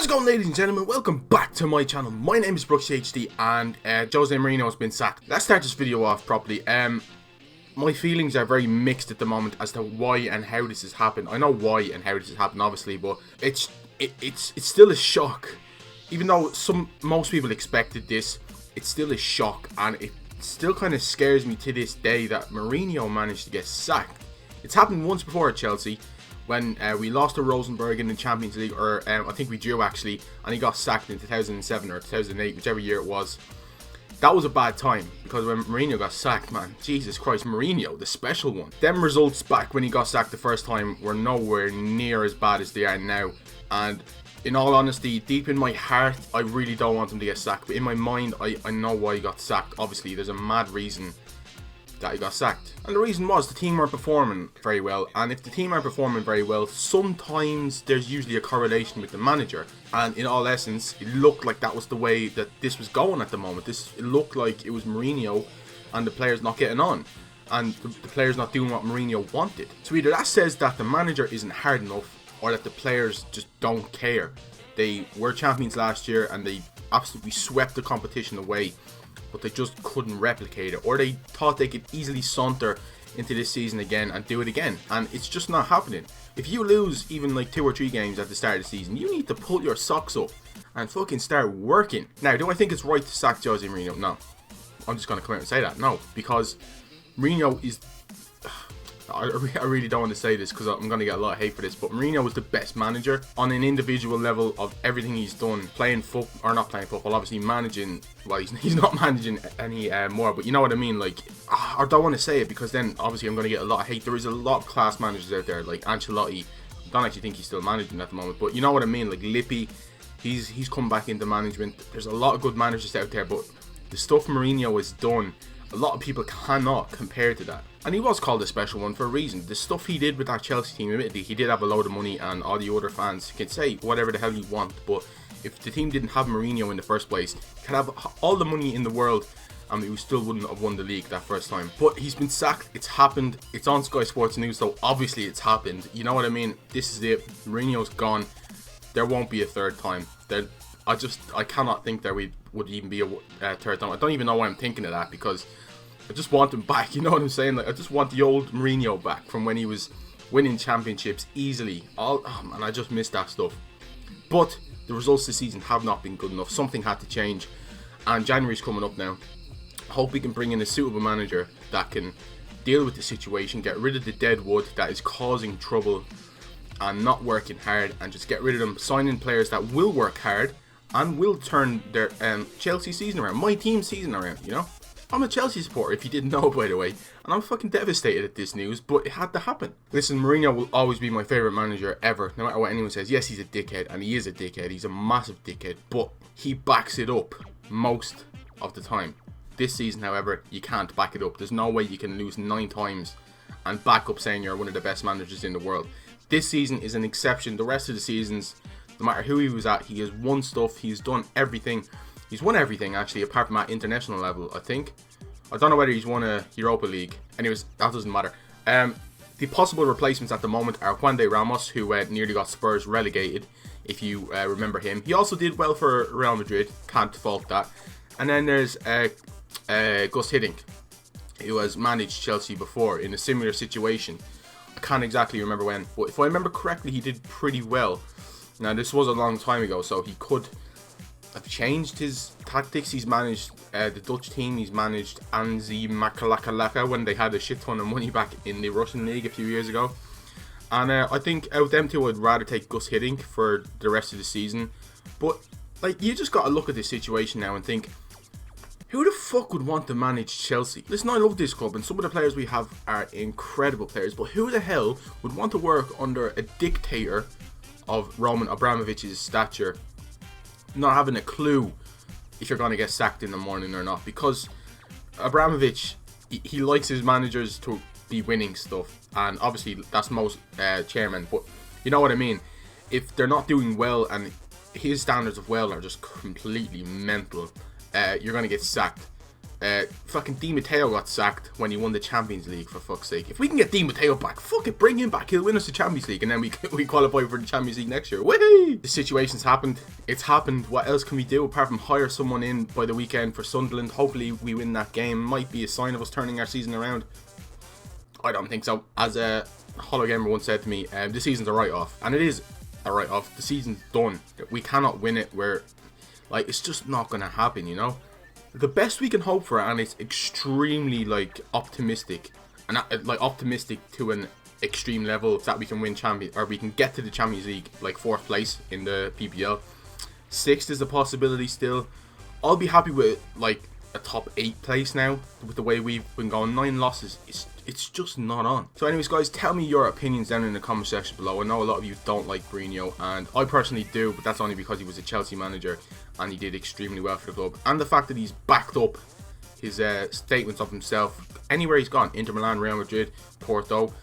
How's it going, ladies and gentlemen? Welcome back to my channel. My name is Brooks HD and Jose Mourinho has been sacked. Let's start this video off properly. My feelings are very mixed at the moment as to why and how this has happened. I know why and how this has happened, obviously, but it's still a shock. Even though most people expected this, it's still a shock, and it still kind of scares me to this day that Mourinho managed to get sacked. It's happened once before at Chelsea, when we lost to Rosenborg in the Champions League, or I think we drew actually, and he got sacked in 2007 or 2008, whichever year it was. That was a bad time, because when Mourinho got sacked, man, Jesus Christ, Mourinho, the special one. Them results back when he got sacked the first time were nowhere near as bad as they are now, and in all honesty, deep in my heart, I really don't want him to get sacked, but in my mind, I know why he got sacked. Obviously, there's a mad reason that he got sacked, and the reason was the team weren't performing very well. And if the team aren't performing very well, sometimes there's usually a correlation with the manager, and in all essence it looked like that was the way that this was going at the moment. It looked like it was Mourinho and the players not getting on, and the players not doing what Mourinho wanted. So either that says that the manager isn't hard enough, or that the players just don't care. They were champions last year and they absolutely swept the competition away, but they just couldn't replicate it, or they thought they could easily saunter into this season again and do it again, and it's just not happening. If you lose even like 2 or 3 games at the start of the season, you need to pull your socks up and fucking start working. Now, do I think it's right to sack Jose Mourinho? No. I'm just going to come out and say that. No, because Mourinho is... I really don't want to say this because I'm going to get a lot of hate for this, but Mourinho was the best manager on an individual level of everything he's done. Playing football, or not playing football, obviously managing, well, he's not managing any more, but you know what I mean. Like, I don't want to say it because then obviously I'm going to get a lot of hate. There is a lot of class managers out there, like Ancelotti. I don't actually think he's still managing at the moment, but you know what I mean. Like Lippi, he's come back into management. There's a lot of good managers out there, but the stuff Mourinho has done, a lot of people cannot compare to that. And he was called a special one for a reason. The stuff he did with that Chelsea team, admittedly, he did have a load of money, and all the other fans can say whatever the hell you want, but if the team didn't have Mourinho in the first place, he could have all the money in the world and we still wouldn't have won the league that first time. But he's been sacked. It's happened. It's on Sky Sports News, so obviously it's happened. You know what I mean? This is it. Mourinho's gone. There won't be a third time. I cannot think there would even be a third time. I don't even know why I'm thinking of that, because I just want him back, you know what I'm saying? Like, I just want the old Mourinho back from when he was winning championships easily. Oh man, I just miss that stuff. But the results this season have not been good enough. Something had to change, and January's coming up now. I hope we can bring in a suitable manager that can deal with the situation, get rid of the dead wood that is causing trouble and not working hard, and just get rid of them, sign in players that will work hard and will turn their Chelsea season around, my team's season around, you know? I'm a Chelsea supporter, if you didn't know, by the way, and I'm fucking devastated at this news, but it had to happen. Listen, Mourinho will always be my favourite manager ever, no matter what anyone says. Yes, he's a dickhead, and he is a dickhead, he's a massive dickhead, but he backs it up most of the time. This season, however, you can't back it up. There's no way you can lose 9 times and back up saying you're one of the best managers in the world. This season is an exception. The rest of the seasons, no matter who he was at, he has won stuff, he's done everything. He's won everything, actually, apart from at international level, I think. I don't know whether he's won a Europa League. Anyways, that doesn't matter. The possible replacements at the moment are Juan de Ramos, who nearly got Spurs relegated, if you remember him. He also did well for Real Madrid, can't fault that. And then there's Gus Hiddink, who has managed Chelsea before in a similar situation. I can't exactly remember when, but if I remember correctly, he did pretty well. Now, this was a long time ago, so he could have changed his tactics. He's managed the Dutch team. He's managed Anzi Makalakalaka when they had a shit ton of money back in the Russian league a few years ago. And I think out of them two, I'd rather take Gus Hiddink for the rest of the season. But like, you just got to look at this situation now and think, who the fuck would want to manage Chelsea? Listen, I love this club, and some of the players we have are incredible players, but who the hell would want to work under a dictator of Roman Abramovich's stature, not having a clue if you're going to get sacked in the morning or not? Because Abramovich, he likes his managers to be winning stuff, and obviously that's most chairmen, but you know what I mean. If they're not doing well and his standards of well are just completely mental, you're going to get sacked. Fucking Di Matteo got sacked when he won the Champions League, for fuck's sake. If we can get Di Matteo back, fuck it, bring him back. He'll win us the Champions League, and then we qualify for the Champions League next year. Whee! The situation's happened. It's happened. What else can we do apart from hire someone in by the weekend for Sunderland? Hopefully we win that game. Might be a sign of us turning our season around. I don't think so. As a Hollow Gamer once said to me, the season's a write-off. And it is a write-off. The season's done. We cannot win it. Like, it's just not going to happen, you know? The best we can hope for, and it's extremely, like, optimistic. And, like, optimistic to an extreme level, that we can win we can get to the Champions League, like, 4th place in the PPL. 6th is a possibility still. I'll be happy with, like, a top 8 place now, with the way we've been going. 9 losses, it's just not on. So anyways, guys, tell me your opinions down in the comment section below. I know a lot of you don't like Mourinho, and I personally do, but that's only because he was a Chelsea manager and he did extremely well for the club. And the fact that he's backed up his statements of himself anywhere he's gone. Inter Milan, Real Madrid, Porto,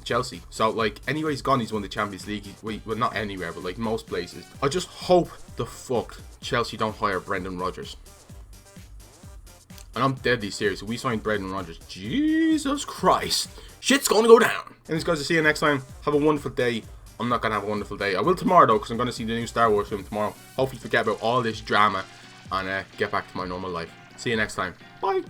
Chelsea. So, like, anywhere he's gone, he's won the Champions League. Well, not anywhere, but, like, most places. I just hope the fuck Chelsea don't hire Brendan Rodgers. And I'm deadly serious. If we signed Brendan Rodgers, Jesus Christ, shit's gonna go down. Anyways, guys, I'll see you next time. Have a wonderful day. I'm not gonna have a wonderful day. I will tomorrow, though, because I'm gonna see the new Star Wars film tomorrow. Hopefully forget about all this drama and get back to my normal life. See you next time. Bye.